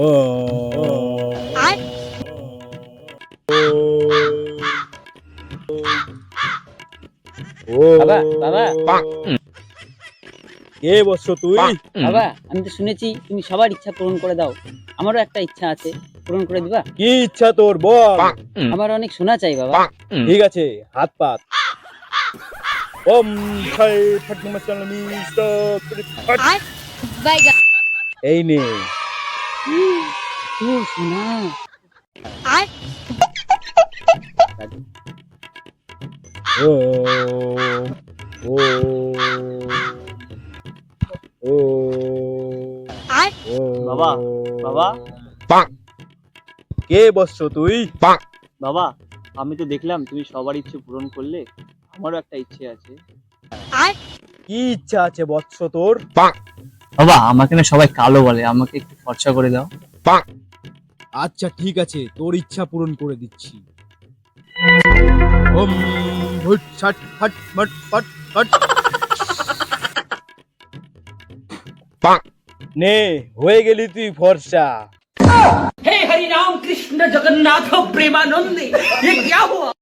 ও বাবা বাবা কে বৎস তুই? বাবা, আমি তো শুনেছি তুমি সবার ইচ্ছা পূরণ করে দাও। আমারও একটা ইচ্ছা আছে, পূরণ করে দিবা? কি ইচ্ছা তোর বল? আমার অনেক সোনা চাই বাবা। ঠিক আছে, হাত পাত। ওম ছাই ফাটনি মাচালামি ফাট। এই নে। তো সোনা। ও ও ও বাবা, বাবা। কে বৎস তুই? বাবা, আমি তো দেখলাম তুমি সবার ইচ্ছে পূরণ করলে, আমারও একটা ইচ্ছে আছে। কি ইচ্ছা আছে বৎস তোর? বাবা, আমাকে না সবাই কালো বলে, আমাকে একটু ফর্সা করে দাও। আচ্ছা ঠিক আছে, তোর ইচ্ছা পূরণ করে দিচ্ছি। ওম ভুট ছাট ফট মট ফট ফট। নে, হয়ে গেলি তুই ফর্সা। हे हरि राम कृष्ण जगन्नाथ प्रेमानंद ये क्या हुआ?